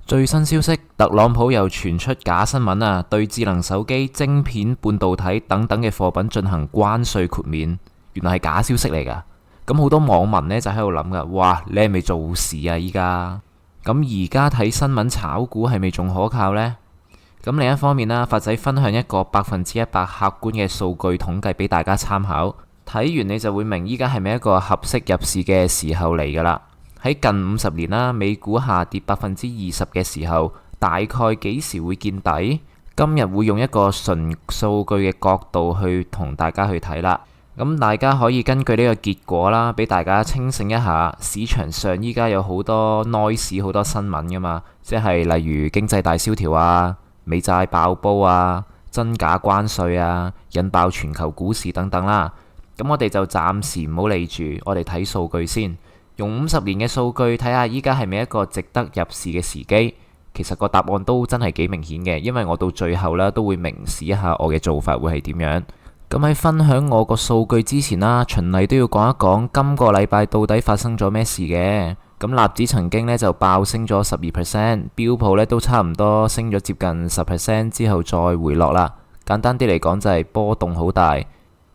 最新消息，特朗普又傳出假新聞啊，對智能手機、晶片、半導體等等嘅貨品進行關稅豁免，原來係假消息嚟噶。咁好多網民呢就喺度諗噶，哇，你係咪做事啊？依家咁而家睇新聞炒股係咪仲可靠呢？咁另一方面啦，發仔分享一個100%客觀嘅數據統計俾大家參考，睇完你就會明依家係咪一個合適入市嘅時候嚟噶啦。喺近50年啦，美股下跌20%嘅時候，大概幾時會見底？今日會用一個純數據嘅角度去同大家去睇啦。咁大家可以根據呢個結果啦，俾大家清醒一下。市場上依家有好多 noise， 好多新聞噶嘛，即係例如經濟大蕭條啊、美債爆煲啊、真假關稅啊、引爆全球股市等等啦。咁我哋就暫時唔好理住，我哋睇數據先。用50年嘅數據睇下依家係咪一個值得入市嘅時機？其實個答案都真係幾明顯嘅，因為我到最後呢都會明示一下我嘅做法會係點樣。咁喺分享我個數據之前啦，循例都要講一講今個禮拜到底發生咗咩事嘅。咁納指曾經呢就爆升咗12%，標普呢都差唔多升咗接近10%之後再回落啦。簡單啲嚟講就係波動好大。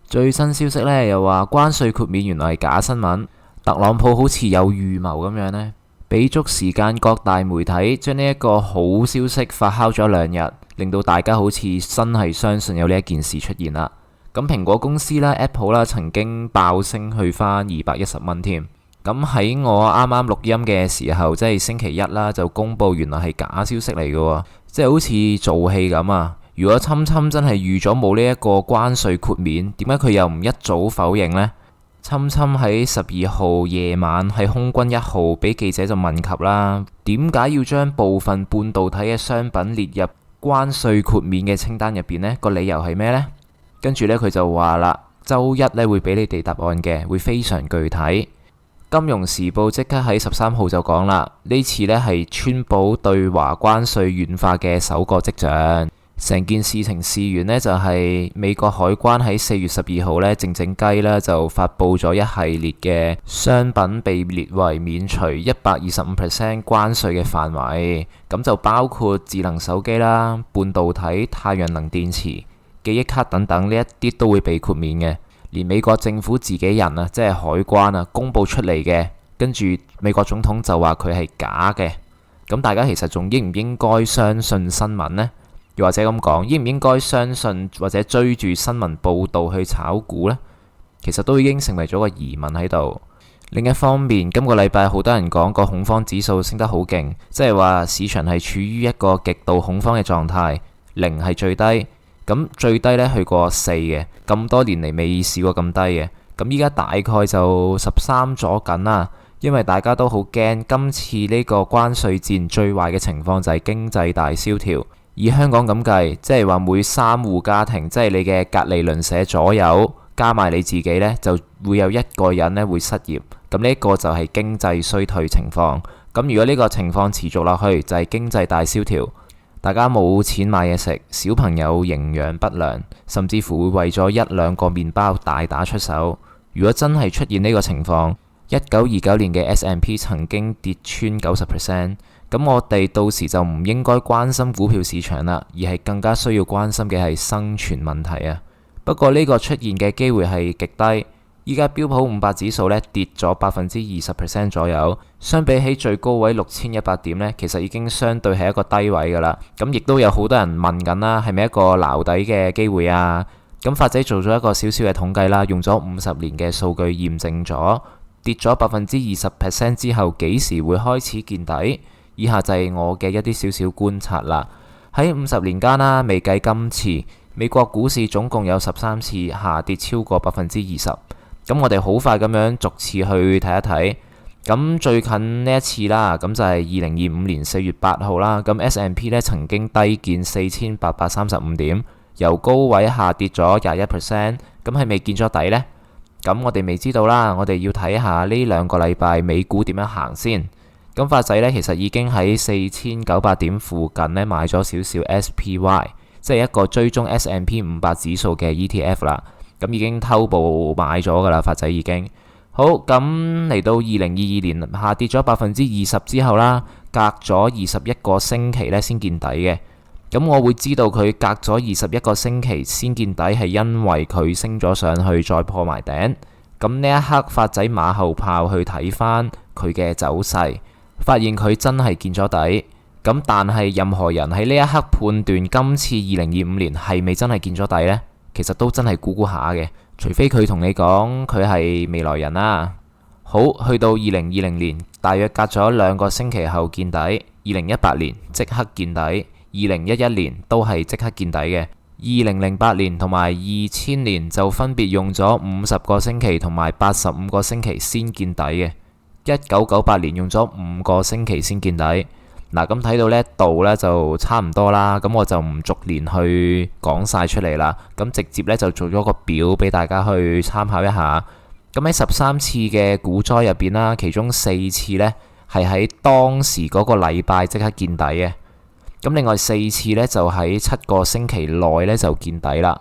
最新消息呢又話關稅豁免原來係假新聞。特朗普好似有預謀咁樣呢，俾足時間各大媒體將呢一個好消息發酵咗2日，令到大家好似真係相信有呢一件事出現啦。咁蘋果公司啦、Apple 啦，曾經爆升去返210蚊添。咁喺我啱啱錄音嘅時候，即係星期一啦，就公佈原來係假消息嚟嘅，即係好似做戲咁啊！如果侵侵真係預咗冇呢一個關稅豁免，點解佢又唔一早否認呢？侵侵喺12號夜晚喺空軍1號俾記者就問及啦，點解要將部分半導體嘅商品列入關稅豁免嘅清單入邊呢？個理由係咩呢？跟住呢，佢就話啦，周一呢會俾你哋答案嘅，會非常具體。金融時報即刻喺13號就講啦，呢次呢係川普對華關稅軟化嘅首個跡象。成件事情事源呢，就係美國海關喺4月12號呢靜靜雞啦就發布咗一系列嘅商品被列為免除125%關稅嘅範圍，咁就包括智能手機啦、半導體、太陽能電池、記憶卡等等，呢一啲都會被豁免嘅。連美國政府自己人啊，即係海關啊，公佈出嚟嘅，跟住美國總統就話佢係假嘅。咁大家其實仲應唔應該相信新聞呢？又或者咁講，應唔應該相信或者追住新聞報導去炒股呢？其實都已經成為咗個疑問喺度。另一方面，今個禮拜好多人講個恐慌指數升得好勁，即係話市場係處於一個極度恐慌嘅狀態，0係最低，咁最低呢去過4嘅，咁多年嚟未試過咁低嘅。咁依家大概就13咗緊啦，因為大家都好驚今次呢個關稅戰最壞嘅情況就係經濟大蕭條。以香港咁計，即係話每3戶家庭，即係你嘅隔離鄰舍左右，加埋你自己呢，就會有1個人呢會失業。咁呢個就係經濟衰退情況。咁如果呢個情況持續落去，就係經濟大蕭條，大家冇錢買嘢食，小朋友營養不良，甚至乎會為咗1-2個麵包大打出手。如果真係出現呢個情況，1929年嘅 S&P 曾經跌穿90%。咁我哋到時就唔應該關心股票市場啦，而係更加需要關心嘅係生存問題啊。不過呢個出現嘅機會係極低。依家標普500指數呢跌咗20% 左右，相比起最高位6100點呢，其實已經相對係一個低位噶啦。咁亦都有好多人問緊啦，係咪一個撈底嘅機會啊？咁發仔做咗一個少少嘅統計啦，用咗50年嘅數據驗證咗跌咗20% 之後幾時會開始見底。以下就係我嘅一啲少少觀察啦。喺50年間啦，未計今次，美國股市總共有13次下跌超過20%。咁我哋好快咁樣逐次去睇一睇。咁最近呢一次啦，咁就係2025年4月8號啦。咁 S&P 呢曾經低見4835點，由高位下跌咗21%。咁係未見咗底呢？咁我哋未知道啦。我哋要睇下呢2個禮拜美股點樣行先。咁發仔呢，其實已經喺4900點附近呢買咗少少 SPY， 即係一個追蹤 S&P 500指數嘅 ETF 啦。咁已經偷步買咗噶啦，發仔已經好。咁嚟到2022年下跌咗20%之後啦，隔咗21個星期呢先見底嘅。咁我會知道佢隔咗21個星期先見底，係因為佢升咗上去再破埋頂。咁呢一刻發仔馬後炮去睇翻佢嘅走勢，發現佢真係見咗底。咁但係任何人喺呢一刻判斷今次2025年係咪真係見咗底呢？其實都真係估估下嘅，除非佢同你講佢係未來人啦。好，去到2020年，大約隔咗2個星期後見底。2018年即刻見底。2011年都係即刻見底嘅。2008年同埋2000年就分別用咗50個星期同埋85個星期先見底嘅。1998年用咗5個星期先見底。嗱，咁睇到呢一度呢就差唔多啦，咁我就唔逐年去講晒出嚟啦，咁直接呢就做咗個表俾大家去參考一下。咁喺13次嘅股災入邊啦，其中4次呢係喺當時嗰個禮拜即刻見底嘅。咁另外4次呢，就喺7個星期內呢就見底啦。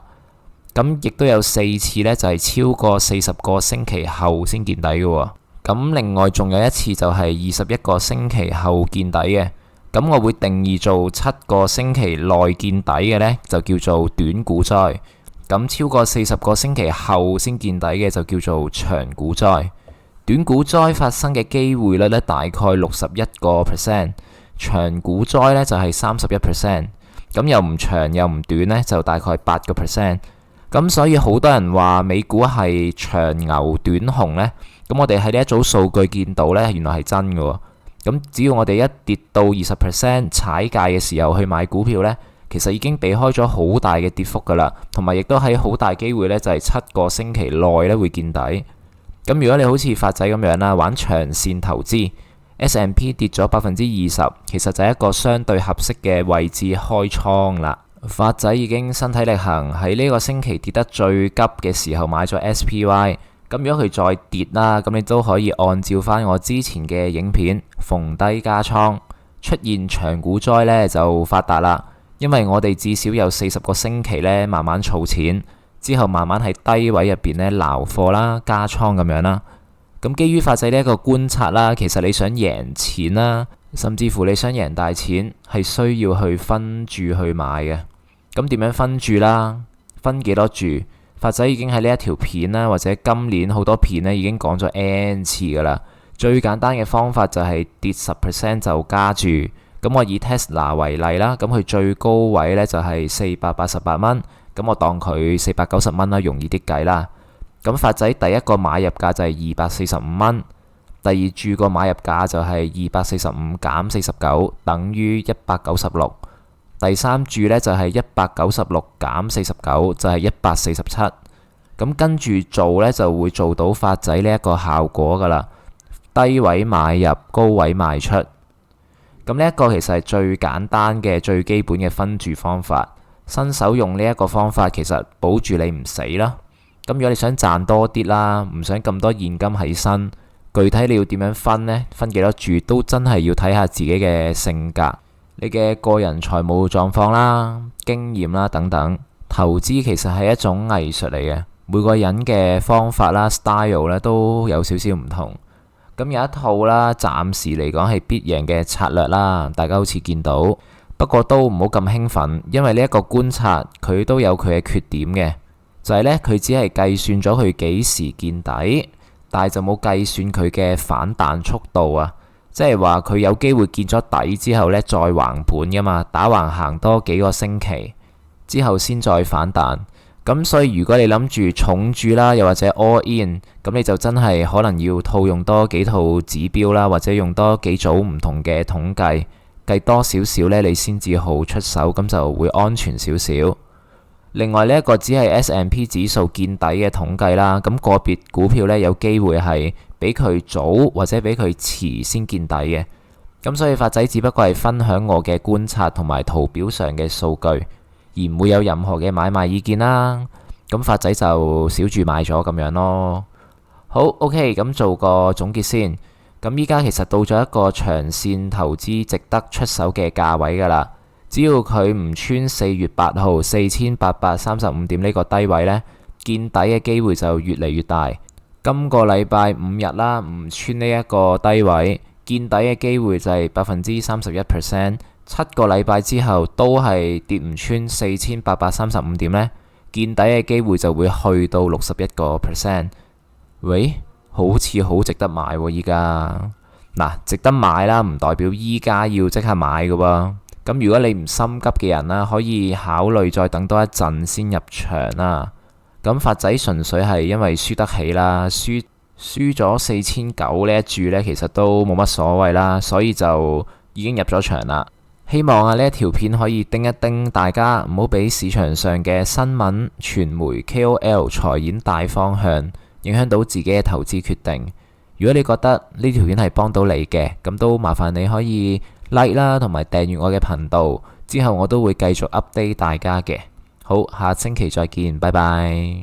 咁亦都有4次呢，就係超過40個星期後先見底嘅喎。咁另外仲有1次就係21個星期後見底嘅。咁我會定義做7個星期內見底嘅呢，就叫做短股災。咁超過40個星期後先見底嘅就叫做長股災。短股災發生嘅機會率呢，大概61%。長股災呢就係31%，咁又唔長又唔短呢，就大概8%。咁所以好多人話美股係長牛短熊呢，咁我哋喺呢一組數據見到呢，原來係真嘅。咁只要我哋一跌到20%踩界嘅時候去買股票呢，其實已經避開咗好大嘅跌幅噶啦，同埋亦都喺好大機會呢，就係7個星期內呢會見底。咁如果你好似發仔咁樣啦，玩長線投資。S&P 跌咗20%，其實就係一個相對合適嘅位置開倉啦。發仔已經身體力行，喺呢個星期跌得最急嘅時候買咗 SPY。咁如果佢再跌啦，咁你都可以按照翻我之前嘅影片逢低加倉。出現長股災呢就發達啦，因為我哋至少有40個星期呢慢慢儲錢，之後慢慢喺低位入邊呢撈貨啦、加倉咁樣啦。咁基於發仔呢一個觀察啦，其實你想贏錢啦，甚至乎你想贏大錢，係需要去分注去買嘅。咁點樣分注啦？分幾多注？發仔已經喺呢一條片啦，或者今年好多片呢已經講咗 N 次噶啦。最簡單嘅方法就係跌10%就加注。咁我以 Tesla 為例啦，咁佢最高位呢就係488蚊，咁我當佢490蚊啦，容易啲計啦。咁發仔第一個買入價就係245蚊，第二注個買入價就係245減49等於196，第三注呢就係196減49就係147。咁跟住做呢就會做到發仔呢一個效果噶啦，低位買入，高位賣出。咁呢一個其實係最簡單嘅最基本嘅分注方法，新手用呢一個方法其實保住你唔死啦。咁如果你想賺多啲啦，唔想咁多現金喺身，具體你要點樣分呢？分幾多注都真係要睇下自己嘅性格、你嘅個人財務狀況啦、經驗啦等等。投資其實係一種藝術嚟嘅，每個人嘅方法啦、style 咧都有少少唔同。咁有一套啦，暫時嚟講係必贏嘅策略啦，大家好似見到。不過都唔好咁興奮，因為呢一個觀察佢都有佢嘅缺點嘅。就係呢，佢只係計算咗佢幾時見底，但係就冇計算佢嘅反彈速度啊！即係話佢有機會見咗底之後呢，再橫盤噶嘛，打橫行多幾個星期之後先再反彈。咁所以如果你諗住重注啦，又或者 all in，咁你就真係可能要套用多幾套指標啦，或者用多幾組唔同嘅統計，計多少少呢，你先至好出手，咁就會安全少少。另外呢一個只係 S&P 指數見底嘅統計啦，咁個別股票呢，有機會係比佢早或者比佢遲先見底嘅，咁所以發仔只不過係分享我嘅觀察同埋圖表上嘅數據，而唔會有任何嘅買賣意見啦。咁發仔就少注買咗咁樣咯。好 OK， 咁做個總結先。咁依家其實到咗一個長線投資值得出手嘅價位噶啦。只要佢唔穿4月8號4835點呢個低位呢，見底嘅機會就越嚟越大。今個禮拜5日啦，唔穿呢一個低位，見底嘅機會就係31%， 7個禮拜之後都係跌唔穿4835點呢，見底嘅機會就會去到61%。喂，好似好值得買喎依家。嗱，值得買啦，唔代表依家要即刻買㗎喎。咁如果你唔心急嘅人啦，可以考慮再等多一陣先入場啦。咁發仔純粹係因為輸得起啦，輸咗4900呢一注呢，其實都冇乜所謂啦，所以就已經入咗場啦。希望呢一條片可以叮一叮大家，唔好俾市場上嘅新聞、傳媒、KOL 財演大方向影響到自己嘅投資決定。如果你覺得呢條片係幫到你嘅，咁都麻煩你可以 like 啦，同埋訂閱我嘅頻道，之後我都會繼續 update 大家嘅。好，下星期再見，拜拜。